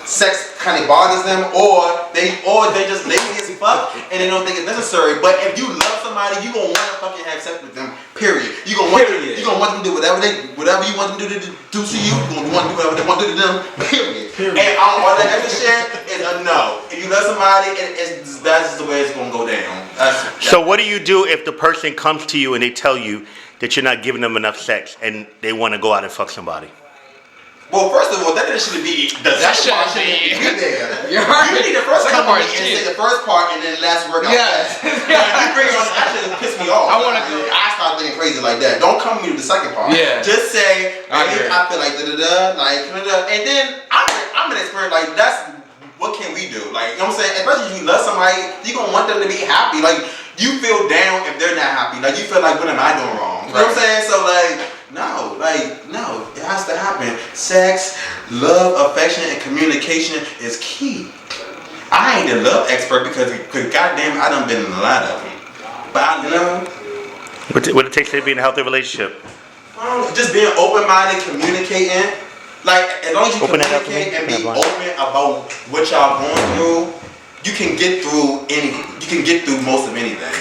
sex kind of bothers them, or they just lazy as fuck and they don't think it's necessary. But if you love somebody, you gonna want to fucking have sex with them. Period. You gonna want them to do whatever you want them to do to you. You gonna want to do whatever they want to do to them. Period. And all that extra shit is a no. If you love somebody, that's just the way it's gonna go down. So what do you do if the person comes to you and they tell you that you're not giving them enough sex and they want to go out and fuck somebody? Well, first of all, that shouldn't be the second part. Shouldn't be there. You need the first part and say the first part, and then the last word out. Yes. You bring on that shit piss me off. I start thinking crazy like that. Don't come to me with the second part. Yeah. Just say, I feel like and then I'm an expert. Like that's what can we do? Like you know what I'm saying? Especially if you love somebody, you gonna want them to be happy. Like you feel down if they're not happy. Like you feel like what am I doing wrong? You know what I'm saying? So no, it has to happen. Sex, love, affection, and communication is key. I ain't a love expert because goddamn, I done been in a lot of them. But I know what it takes to be in a healthy relationship. Just being open-minded, communicating. Like as long as you communicate and be open about what y'all going through, you can get through anything. You can get through most of anything.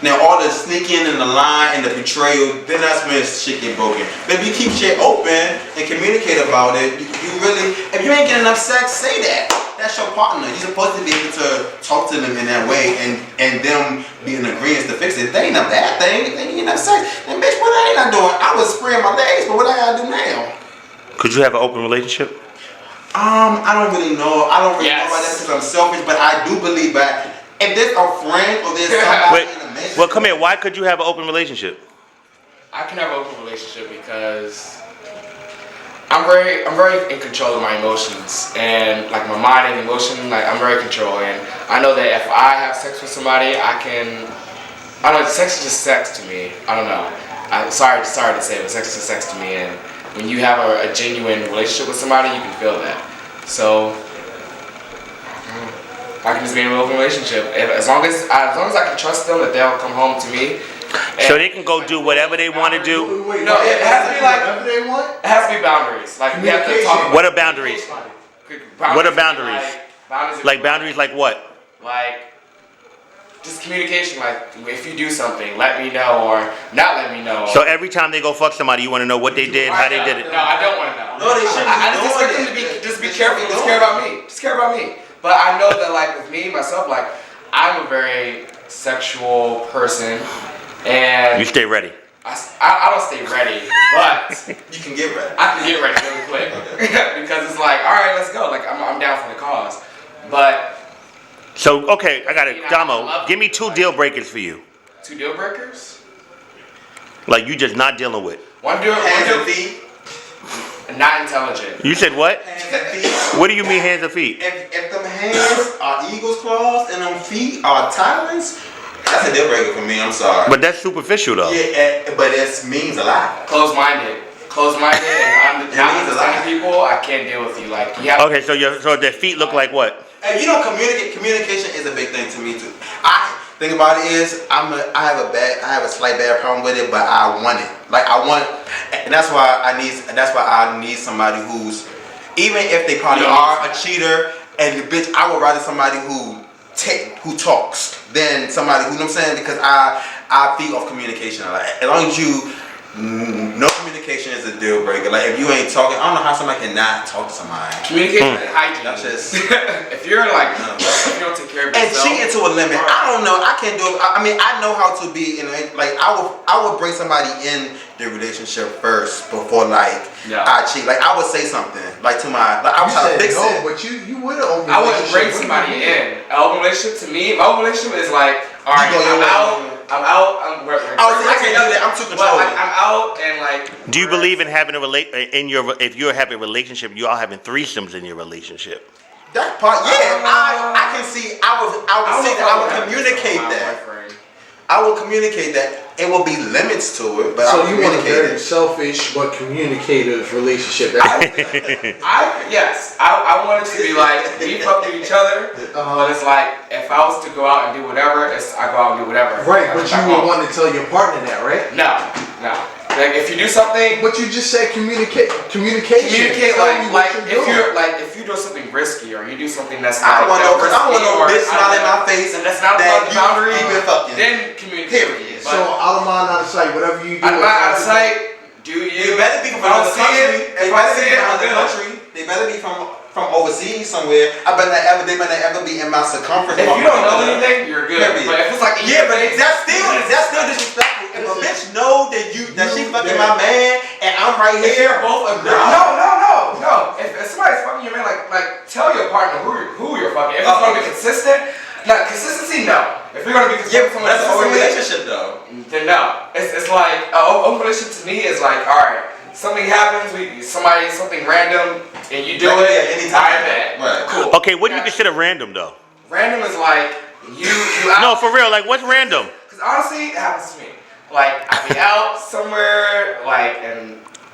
Now all the sneaking and the lying and the betrayal, then that's when shit get broken. But if you keep shit open and communicate about it, you really, if you ain't getting enough sex, say that. That's your partner. You're supposed to be able to talk to them in that way and them be in agreement to fix it. They ain't a bad thing. If they ain't enough sex, then bitch, what I ain't doing? I was spraying my legs, but what I gotta do now? Could you have an open relationship? I don't really know. I don't really know about that because I'm selfish, but I do believe that if there's a friend or there's somebody in a relationship. Well, come here. Why could you have an open relationship? I can have an open relationship because I'm very in control of my emotions and like my mind and emotion. Like I'm very controlling. I know that if I have sex with somebody, I don't know. Sex is just sex to me. I don't know. I'm sorry to say, but sex is just sex to me. And when you have a genuine relationship with somebody, you can feel that. So I can just be in an open relationship. As long as I can trust them that they'll come home to me. So they can go do whatever they want to do? No, it has to be like whatever they want. It has to be boundaries. Like we have to talk. What are boundaries? What are boundaries? Like boundaries like what? Like just communication. Like if you do something, let me know or not let me know. So every time they go fuck somebody, you want to know what they did, how they did it? No, I don't want to know. No, they shouldn't. I just expect them to just be careful. Just care about me. Just care about me. But I know that like with me, myself, like I'm a very sexual person and you stay ready. I don't stay ready, but you can get ready. I can get ready really quick because it's like, all right, let's go. Like I'm down for the cause. But so okay, I got it. Damo, give me 2 deal breakers for you. 2 deal breakers? Like you just not dealing with. One deal feet. Not intelligent. You said what? Hands and feet. What do you mean hands and feet? If them hands are eagle's claws and them feet are talons, that's a deal breaker for me. I'm sorry. But that's superficial though. Yeah, but it means a lot. Close-minded, and I'm not understanding people. I can't deal with you. Like you have. Okay, so their feet look like what? And you know, communication is a big thing to me too. Thing about it is, I have a slight bad problem with it, but I want it. Like and that's why I need somebody who's, even if they probably are a cheater, and bitch, I would rather somebody who talks than somebody who, you know what I'm saying, because I feed off communication. Like as long as you, no communication is a deal breaker. Like if you ain't talking, I don't know how somebody cannot talk to somebody. Communication and hygiene. That's just if you're like if you don't take care of yourself. And cheating to a limit. I don't know. I can't do it. I mean, I know how to be in like I would bring somebody in the relationship first before like I cheat. Like I would say something like to my I would try to fix it. But you would have open relationship. I wouldn't bring somebody in. An open relationship to me, my open relationship is like, all right, I'm out. I can't do that. I'm too controlling. I'm out and like. Do you believe in having if you're having a relationship, you all having threesomes in your relationship? That part, yeah. I can see. I would say that I would communicate that. I will communicate that. It will be limits to it, but so I will you want a communicate very selfish but communicative relationship. Yes, I want it to be like we fuck with each other, but it's like if I was to go out and do whatever, I go out and do whatever. Right, but you would want to tell your partner that, right? No. Like if you do something, but you just said communication. Communicate if you do something risky or you do something that's I don't want no bitch smiling in my face and that's not that the boundary. Even fucking. Then communicate. So out of mind, out of sight. Whatever you do. Out of mind, out of sight. Do you? You better be from another country. They better be from another country. They better be from overseas somewhere. They better ever be in my circumference. If you don't know anything, you're good. But if it's like but that's still disrespectful. If a bitch know that she fucking my man and I'm right here, both agree. No. If somebody's fucking your man, like tell your partner who you're fucking. If it's gonna be consistent, consistency, no. If you're gonna be consistent, that's a relationship though. Then no. It's like open relationship to me is like, all right, something happens, something random, and you do it anytime. Right. Cool. Okay, what do you consider random though? Random is like you. No, for real. Like, what's random? Because honestly, it happens to me. Like I be out somewhere, like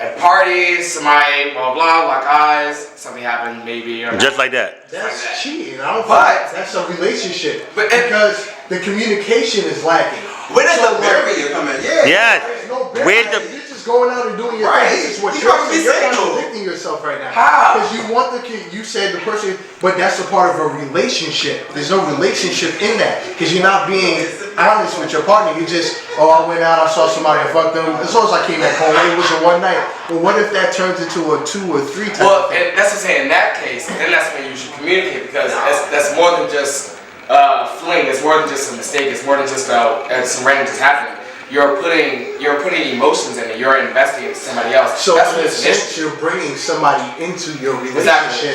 at parties, somebody blah blah lock eyes, something happened maybe. Or just like that. That's cheating. I don't think that's a relationship. Because the communication is lacking. Where does the barrier come in? Yeah. There's no barrier. You're just going out and doing your thing. This is what you're saying. You're contradicting yourself right now. How? Because you want you said the person, but that's a part of a relationship. There's no relationship in that. Because you're not being honest with your partner. You just, I went out, I saw somebody, I fucked them. As long as I came back home, it was a one night. But what if that turns into a 2 or 3 times? Well, and that's what I'm saying. In that case, then that's when you should communicate because that's more than just fling. It's more than just a mistake. It's more than just some random just happening. You're putting emotions in it. You're investing in somebody else. So that's in a sense, you're bringing somebody into your relationship. Exactly.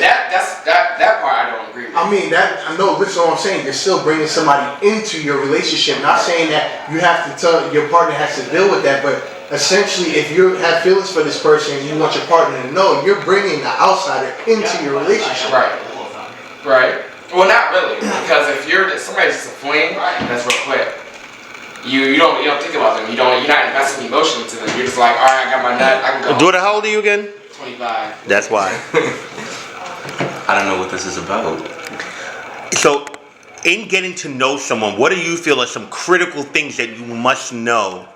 That part I don't agree with. I mean I know. Listen, what I'm saying. You're still bringing somebody into your relationship. Not saying that you have to tell your partner has to deal with that, but essentially, if you have feelings for this person and you want your partner to know, you're bringing the outsider into your relationship. Right. Well, not really, because if somebody's just a fling, that's real quick. You don't think about them. You're not investing emotion into them. You're just like, all right, I got my nut, I can go. Daughter, how old are you again? 25. That's why. I don't know what this is about. So, in getting to know someone, what do you feel are some critical things that you must know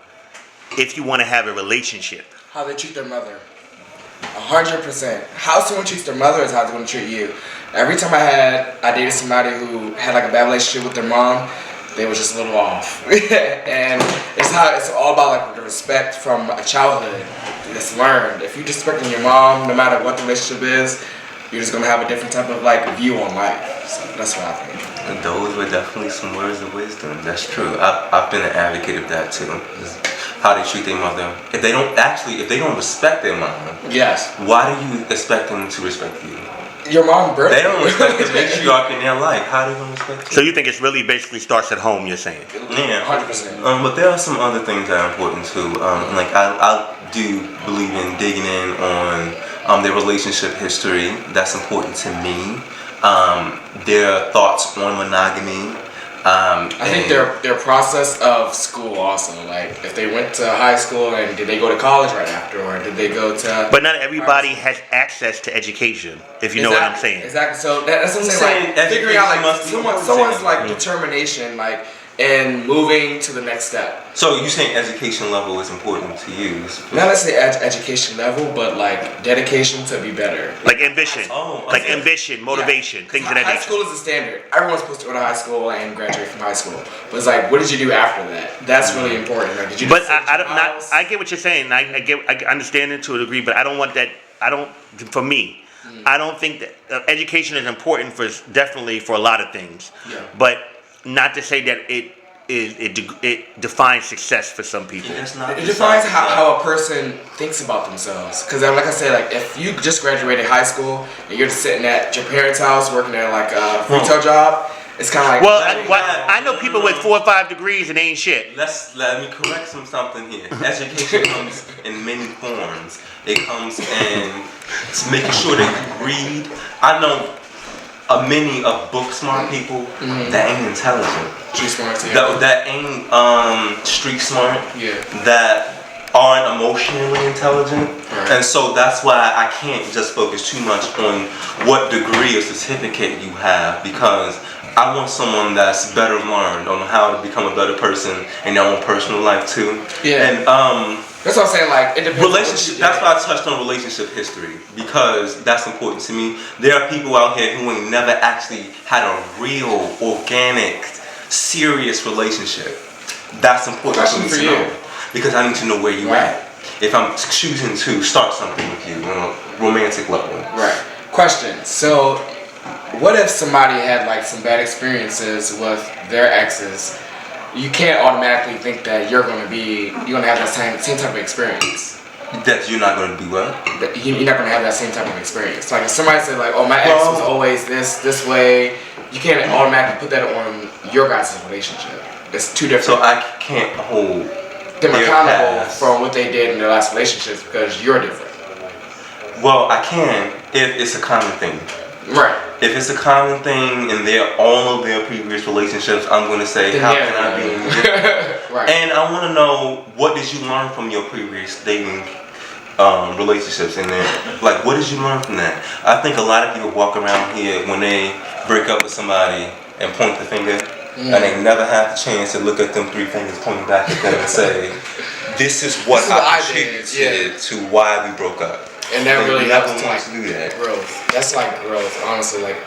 if you want to have a relationship? How they treat their mother. 100%. How someone treats their mother is how they're going to treat you. Every time I dated somebody who had like a bad relationship with their mom, they were just a little off. And it's all about like the respect from a childhood that's learned. If you're disrespecting your mom, no matter what the relationship is, you're just going to have a different type of like view on life. So that's what I think. And those were definitely some words of wisdom. That's true. I've been an advocate of that too. How they treat their mother. If they don't respect their mom, yes. Why do you expect them to respect you? Your mom birthed They don't respect the matriarch in their life. How are they going to respect you? So you think it's really basically starts at home, you're saying? Yeah. 100%. But there are some other things that are important too. Like I do believe in digging in on their relationship history. That's important to me. Their thoughts on monogamy. I think their process of school also, like if they went to high school and did they go to college right after, or did they go to? But not everybody has access to education, if you know what I'm saying. Exactly. So that's what I'm saying. Like figuring out like someone's like determination, like and moving to the next step. So you saying education level is important to you? Not necessarily education level, but like dedication to be better. Like ambition, ambition, motivation, things of that nature. High school is the standard. Everyone's supposed to go to high school and graduate from high school. But it's like, what did you do after that? That's really important. Like, did you? But I get what you're saying. I understand it to a degree, but I don't want that. For me, I don't think that education is important definitely for a lot of things. Yeah. But not to say that it defines success for some people. It defines how a person thinks about themselves. Because like I said, like if you just graduated high school and you're just sitting at your parents' house working at like a retail job, it's kind of like. Well, I know people with 4 or 5 degrees and ain't shit. Let me correct something here. Education comes in many forms. It comes in making sure that you read. I know many of book smart people that ain't intelligent. Street smart, yeah. That ain't street smart. Yeah. That aren't emotionally intelligent. Right. And so that's why I can't just focus too much on what degree or certificate you have, because I want someone that's better learned on how to become a better person in their own personal life too. Yeah. And that's what I'm saying. Like, it depends. Relationship. That's why I touched on relationship history, because that's important to me. There are people out here who ain't never actually had a real, organic, serious relationship. That's important to me to know, because I need to know where you at if I'm choosing to start something with you on a romantic level. Right. Question. So, what if somebody had like some bad experiences with their exes? You can't automatically think that you're gonna have that same type of experience. That you're not gonna be well. You're not gonna have that same type of experience. Like if somebody said like, "Oh, my ex was always this way," you can't automatically put that on your guys' relationship. It's two different. So I can't hold them accountable for what they did in their last relationships because you're different. Well, I can if it's a common thing. Right. If it's a common thing in all of their previous relationships, I'm going to say, how can I be different? Right. And I want to know, what did you learn from your previous dating relationships in there? Like, what did you learn from that? I think a lot of people walk around here when they break up with somebody and point the finger, and they never have the chance to look at them 3 fingers pointing back at them and say, this is what I contributed to why we broke up. And that really helps to like do that. Growth. That's like growth, honestly. Like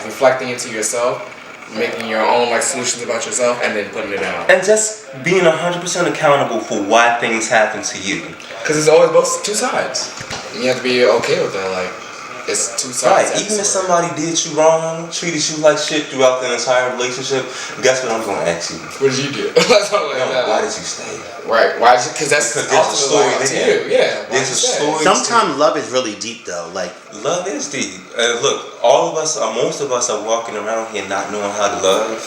reflecting into yourself, making your own like solutions about yourself, and then putting it out. And just being 100% accountable for why things happen to you. Because it's always both two sides. And you have to be okay with that. Like it's two sides. Right. Even if somebody did you wrong, treated you like shit throughout the entire relationship, guess what I'm going to ask you? What did you do? Why did you stay? Right. Why? Because there's a story there. Yeah. There's a story. Sometimes love is really deep though. Like love is deep. Look, all of us, most of us, are walking around here not knowing how to love.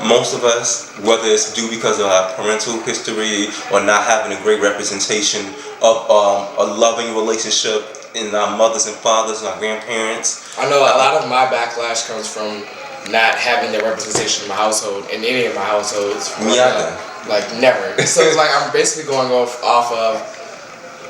Most of us, whether it's due because of our parental history or not having a great representation of a loving relationship in our mothers and fathers and our grandparents. I know a lot of my backlash comes from not having the representation in my household, in any of my households. Like never. So it's like I'm basically going off of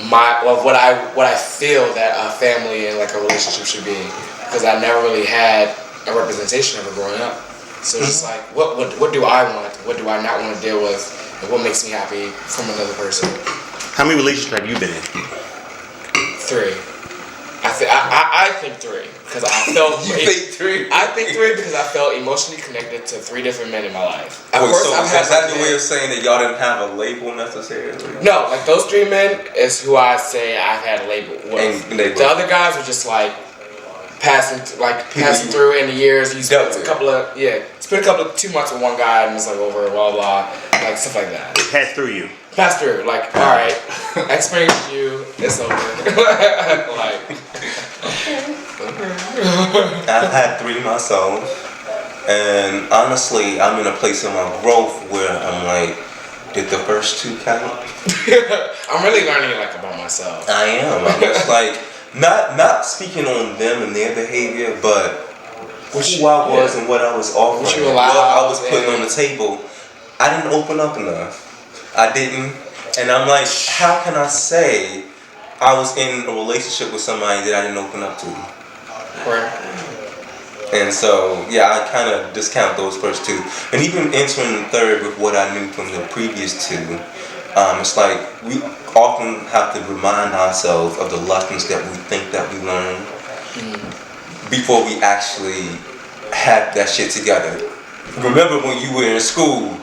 what I feel that a family and like a relationship should be, because I never really had a representation of it growing up. So it's just like what do I want? What do I not want to deal with? And what makes me happy from another person? How many relationships have you been in? 3. I think 3 because I felt. You think 3? I think 3 because I felt emotionally connected to 3 different men in my life. Wait, so is that the way of saying that y'all didn't have a label necessarily? No, like those 3 men is who I say I've had a label with. And the other guys were just like passing through in the years. You spent a couple of 2 months with one guy and it's like over blah blah like stuff like that. Pass through you. Pass through, like, all right, experience with you, it's over. Like, I've had 3 myself, and honestly, I'm in a place in my growth where I'm like, did the first 2 count? I'm really learning like about myself. I am. I'm just like not speaking on them and their behavior, but who I was and what I was offering, what I was putting on the table. I didn't open up enough. I didn't, and I'm like, how can I say I was in a relationship with somebody that I didn't open up to? Right. And so, yeah, I kind of discount those first 2. And even entering the third with what I knew from the previous 2, it's like we often have to remind ourselves of the lessons that we think that we learned before we actually have that shit together. Remember when you were in school,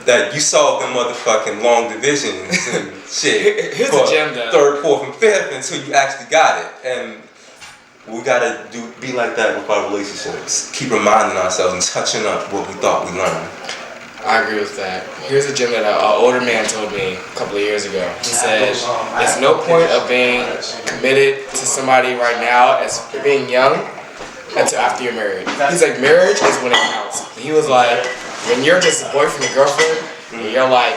that you saw them motherfucking long divisions and shit. Here's the gem though. 3rd, 4th, and 5th until you actually got it. And we gotta be like that with our relationships. Keep reminding ourselves and touching up what we thought we learned. I agree with that. Here's a gem that an older man told me a couple of years ago. He said, "It's no point of being committed to somebody right now as being young until after you're married." He's like, marriage is when it counts. He was like, when you're just a boyfriend and girlfriend, and you're like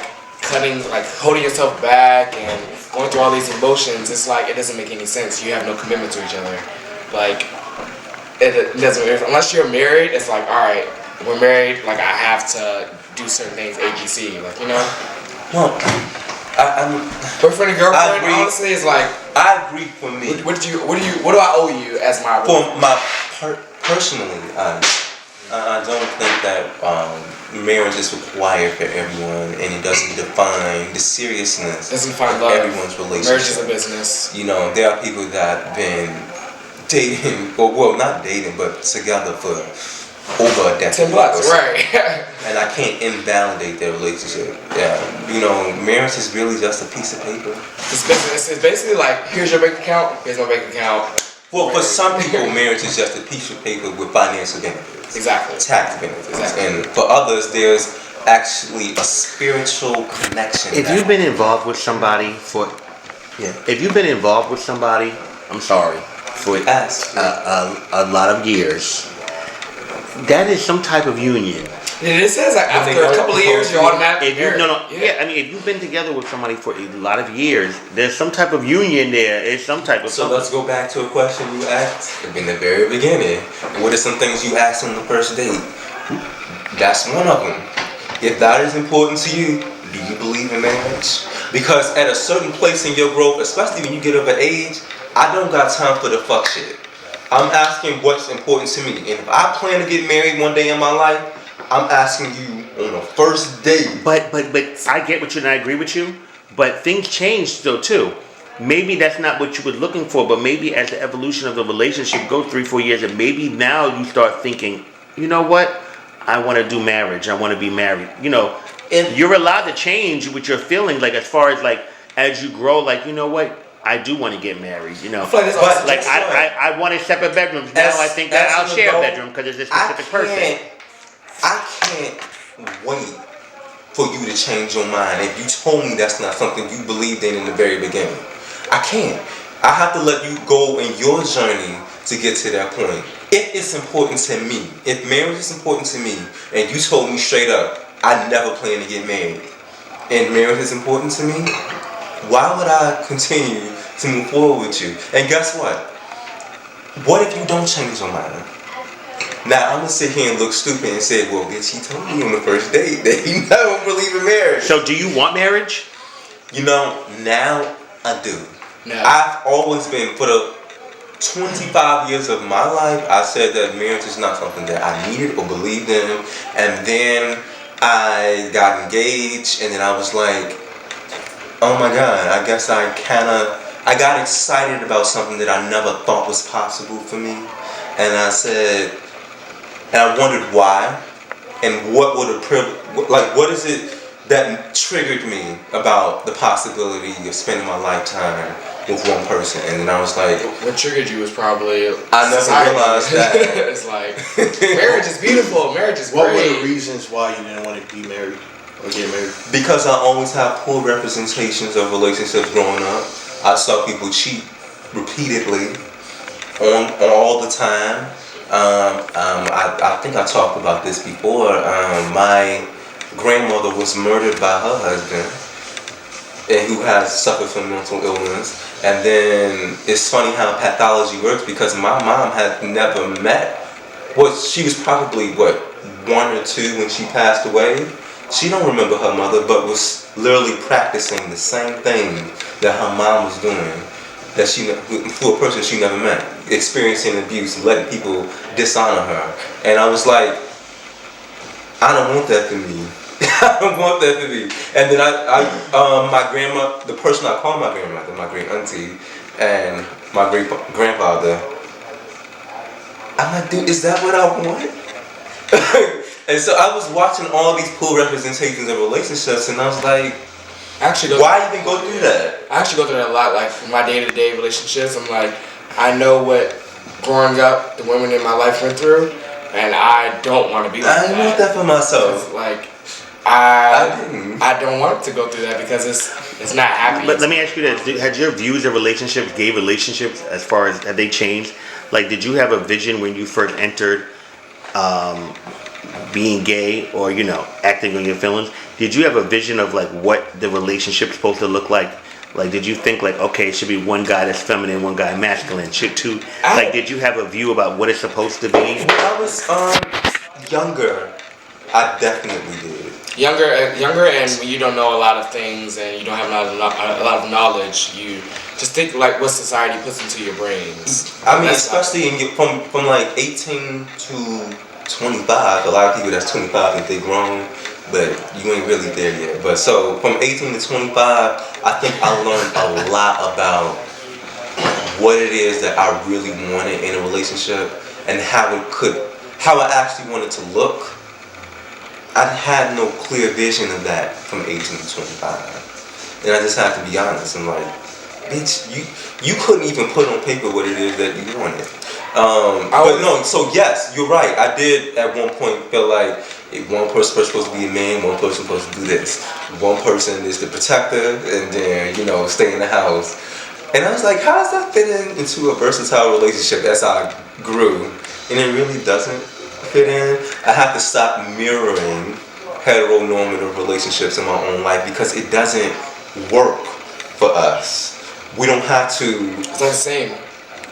holding yourself back and going through all these emotions, it's like it doesn't make any sense. You have no commitment to each other. Like it doesn't. Unless you're married, it's like, all right, we're married. Like I have to do certain things, ABC. Like, you know. Well, boyfriend and girlfriend. Honestly, is like. I agree for me. What do I owe you as my? For my personally, I don't think that marriage is required for everyone, and it doesn't define the seriousness of everyone's relationship. Marriage is a business. You know, there are people that have been dating, or well, not dating, but together for over a decade. 10 plus, right. And I can't invalidate their relationship. Yeah, you know, marriage is really just a piece of paper. It's business. It's basically like, here's your bank account, here's my bank account. Well, for some people, marriage is just a piece of paper with financial benefits. Exactly. Tax benefits. Exactly. And for others, there's actually a spiritual connection. If you've been involved with somebody I'm sorry, for a lot of years, that is some type of union. And it says like after a couple of years, you're automatically married. I mean, if you've been together with somebody for a lot of years, there's some type of union there. It's some type of. So let's go back to a question you asked in the very beginning. What are some things you asked on the first date? That's one of them. If that is important to you, do you believe in marriage? Because at a certain place in your growth, especially when you get of an age, I don't got time for the fuck shit. I'm asking what's important to me. And if I plan to get married one day in my life, I'm asking you on the first date. But I get what you and I agree with you. But things change still too. Maybe that's not what you were looking for, but maybe as the evolution of the relationship goes 3-4 years, and maybe now you start thinking, you know what? I want to do marriage. I want to be married. You know, and you're allowed to change what you're feeling, like as far as like as you grow, like, you know what? I do want to get married, you know. But like I wanted separate bedrooms. Now I think that I'll share a bedroom because it's a specific person. I can't wait for you to change your mind if you told me that's not something you believed in the very beginning. I can't. I have to let you go in your journey to get to that point. If it's important to me, if marriage is important to me, and you told me straight up, I never plan to get married, and marriage is important to me, why would I continue to move forward with you? And guess what? What if you don't change your mind? Now, I'm going to sit here and look stupid and say, well, bitch, he told me on the first date that he never believe in marriage. So do you want marriage? You know, now I do. No. I've always been, for the 25 years of my life, I said that marriage is not something that I needed or believed in. And then I got engaged, and then I was like, oh my God, I guess I got excited about something that I never thought was possible for me. And I said, and I wondered why, and what is it that triggered me about the possibility of spending my lifetime with one person? And then I was like, what triggered you was probably I never realized that. It's like, marriage is beautiful, marriage is great. What were the reasons why you didn't want to be married or get married? Because I always have poor representations of relationships growing up. I saw people cheat repeatedly on all the time. I think I talked about this before. My grandmother was murdered by her husband, and who has suffered from mental illness. And then it's funny how pathology works, because my mom had never met. Well, she was probably 1 or 2 when she passed away. She don't remember her mother, but was literally practicing the same thing that her mom was doing. That for a person she never met, experiencing abuse, letting people dishonor her. And I was like, I don't want that for me. I don't want that for me. And then my grandma, the person I call my grandmother, my great auntie, and my great grandfather, I'm like, dude, is that what I want? And so I was watching all these poor representations of relationships, and I was like, why even go through that? I actually go through that a lot, like for my day-to-day relationships. I'm like, I know what growing up the women in my life went through, and I don't want to be like that. I want that for myself. Like, I don't want to go through that because it's not happy. But let me ask you this: had your views of relationships, gay relationships, as far as have they changed? Like, did you have a vision when you first entered being gay, or acting on your feelings? Did you have a vision of like what the relationship's supposed to look like? Like, did you think like, okay, it should be one guy that's feminine, one guy masculine? Did you have a view about what it's supposed to be? When I was younger, I definitely did. Younger, and when you don't know a lot of things and you don't have a lot of knowledge, you just think like what society puts into your brains. I mean, especially from like 18 to 25, a lot of people that's 25 think they grown, but you ain't really there yet. But so from 18 to 25, I think I learned a lot about what it is that I really wanted in a relationship and how I actually wanted to look. I had no clear vision of that from 18 to 25. And I just have to be honest. I'm like, bitch, you couldn't even put on paper what it is that you wanted. But no, so yes, you're right. I did at one point feel like if one person was supposed to be a man, one person was supposed to do this. One person is the protector, and then, stay in the house. And I was like, how does that fit into a versatile relationship as I grew? And it really doesn't fit in. I have to stop mirroring heteronormative relationships in my own life because it doesn't work for us. We don't have to. It's not the same.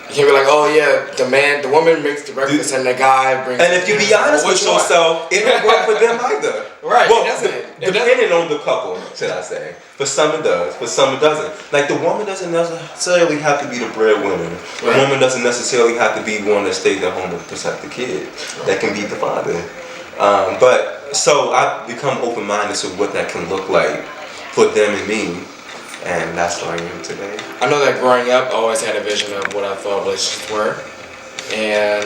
You can't be like, oh yeah, the woman makes the breakfast and the guy brings. And if you be honest with yourself, it don't work for them either. Right. Well, it doesn't. Depending on the couple, should I say. For some it does, for some it doesn't. Like the woman doesn't necessarily have to be the breadwinner. The woman doesn't necessarily have to be one that stays at home to protect the kid. That can be the father. But so I've become open-minded to what that can look like for them and me. And that's where I am today. I know that growing up, I always had a vision of what I thought relationships were. And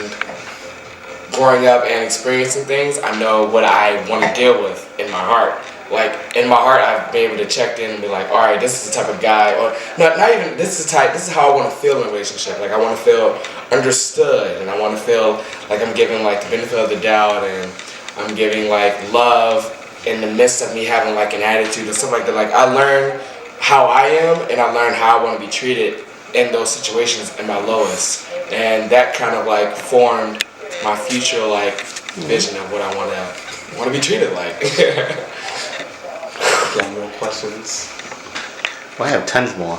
growing up and experiencing things, I know what I want to deal with in my heart. Like, in my heart, I've been able to check in and be like, all right, this is the type of guy, or not even, this is how I want to feel in a relationship. Like, I want to feel understood, and I want to feel like I'm giving, like, the benefit of the doubt, and I'm giving, like, love in the midst of me having, like, an attitude and stuff like that. Like, I learned how I am, and I learned how I want to be treated in those situations in my lowest. And that kind of, like, formed my future, like, vision of what I want to be treated like. Got more questions? Well, I have tons more.